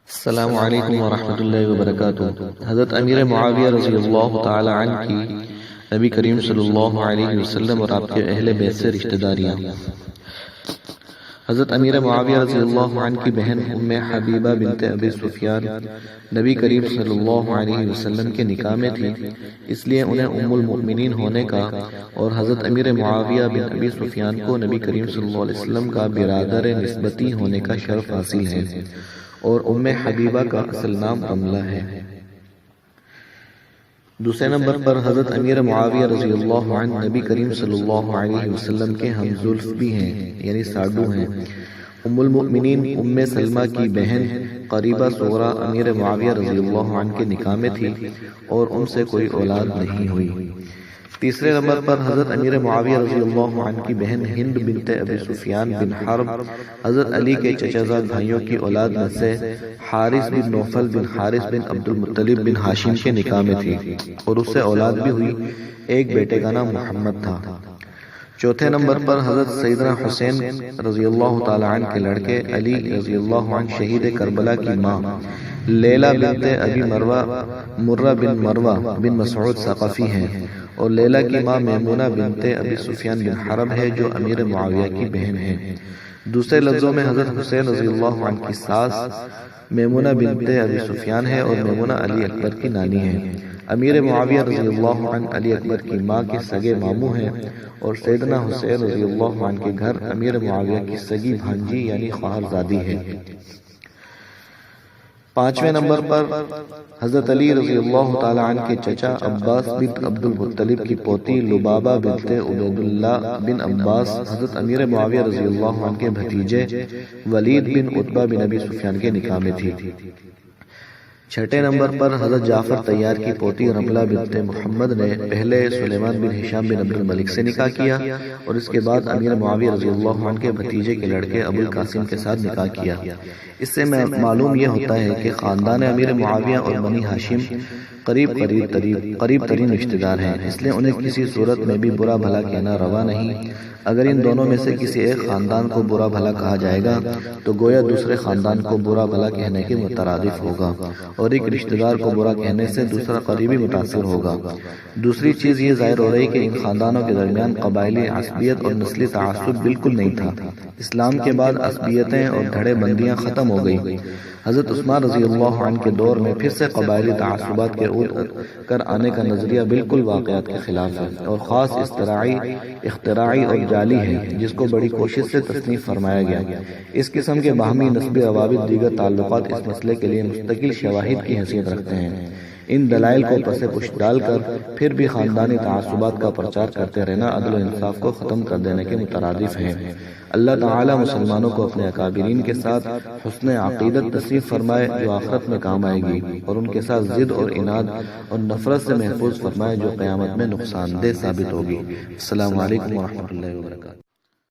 السلام علیکم ورحمۃ اللہ وبرکاتہ۔ حضرت امیر معاویہ رضی اللہ تعالی عنہ کی نبی کریم صلی اللہ علیہ وسلم اور آپ کے اہل بیت سے رشتہ داریاں۔ حضرت امیر معاویہ رضی اللہ عنہ کی بہن ام حبیبہ بنت ابی سفیان نبی کریم صلی اللہ علیہ وسلم کے نکاح میں تھی، اس لیے انہیں ام المؤمنین ہونے کا اور حضرت امیر معاویہ بن ابی سفیان کو نبی کریم صلی اللہ علیہ وسلم کا برادر نسبتی ہونے کا شرف حاصل ہے، اور ام حبیبہ کا اصل نام رملہ ہے۔ دوسرے نمبر پر حضرت امیر معاویہ رضی اللہ عنہ نبی کریم صلی اللہ علیہ وسلم کے ہم زلف بھی ہیں، یعنی ساڈو ہیں۔ ام المؤمنین ام سلمہ کی بہن قریبہ صغرا امیر معاویہ رضی اللہ عنہ کے نکاح میں تھی اور ان سے کوئی اولاد نہیں ہوئی۔ تیسرے نمبر پر حضرت امیر معاویہ رضی اللہ عنہ کی بہن ہند بنت ابی سفیان بن حرب حضرت علی کے چچا زاد بھائیوں کی اولاد میں سے حارث بن نوفل بن حارث بن عبد المطلب بن ہاشم کے نکاح میں تھی، اور اس سے اولاد بھی ہوئی، ایک بیٹے کا نام محمد تھا۔ چوتھے نمبر پر حضرت سیدنا حسین رضی اللہ تعالی عنہ کے لڑکے علی رضی اللہ عنہ شہید کربلا کی ماں لیلہ بنت ابی مرہ بن مروہ بن مسعود ثقفی ہیں، اور لیلہ کی ماں میمونہ بنت ابی سفیان بن حرب ہے جو امیر معاویہ کی بہن ہے۔ دوسرے لفظوں میں حضرت حسین رضی اللہ عنہ کی ساس میمونہ بنت ابی سفیان ہے اور میمونہ علی اکبر کی نانی ہے۔ امیر معاویہ رضی اللہ عنہ علی اکبر کی ماں کے سگے ماموں ہیں، اور سیدنا حسین رضی اللہ عنہ کے گھر امیر معاویہ کی سگی بھانجی یعنی خواہرزادی ہے۔ پانچویں نمبر پر حضرت علی رضی اللہ تعالی عنہ کے چچا عباس بن عبد المطلب کی پوتی لبابہ بنت عبید اللہ بن عباس حضرت امیر معاویہ رضی اللہ عنہ کے بھتیجے ولید بن عتبہ بن ابی سفیان کے نکاح میں تھی۔ چھٹے نمبر پر حضرت جعفر طیار کی پوتی رملہ بنت محمد نے پہلے سلیمان بن ہشام بن عبد الملک سے نکاح کیا، اور اس کے بعد امیر معاویہ رضی اللہ عنہ کے بھتیجے کے لڑکے ابو القاسم کے ساتھ نکاح کیا۔ اس سے معلوم یہ ہوتا ہے کہ خاندان امیر معاویہ اور بنی ہاشم قریب ترین رشتہ دار ہیں، اس لیے انہیں کسی صورت میں بھی برا بھلا کہنا روا نہیں۔ اگر ان دونوں میں سے کسی ایک خاندان کو برا بھلا کہا جائے گا تو گویا دوسرے خاندان کو برا بھلا کہنے کے مترادف ہوگا، اور ایک رشتہ دار کو برا کہنے سے دوسرا قریبی متاثر ہوگا۔ دوسری چیز یہ ظاہر ہو رہی کہ ان خاندانوں کے درمیان قبائلی عصبیت اور نسلی تعصب بالکل نہیں تھا۔ اسلام کے بعد عصبیتیں اور دھڑے بندیاں ختم ہو گئی۔ حضرت عثمان رضی اللہ عنہ کے دور میں پھر سے قبائلی تعصبات کے کر آنے کا نظریہ بالکل واقعات کے خلاف ہے، اور خاص اختراعی اور جعلی ہے، جس کو بڑی کوشش سے تصنیف فرمایا گیا۔ اس قسم کے باہمی نسبی روابط دیگر تعلقات اس مسئلے کے لیے مستقل شواہد کی حیثیت رکھتے ہیں۔ ان دلائل کو پس پش ڈال کر پھر بھی خاندانی تعصبات کا پرچار کرتے رہنا عدل و انصاف کو ختم کر دینے کے مترادف ہے۔ اللہ تعالی مسلمانوں کو اپنے اکابرین کے ساتھ حسن عقیدت نصیب فرمائے جو آخرت میں کام آئے گی، اور ان کے ساتھ ضد اور عناد اور نفرت سے محفوظ فرمائے جو قیامت میں نقصان دہ ثابت ہوگی۔ السلام علیکم ورحمۃ اللہ وبرکاتہ۔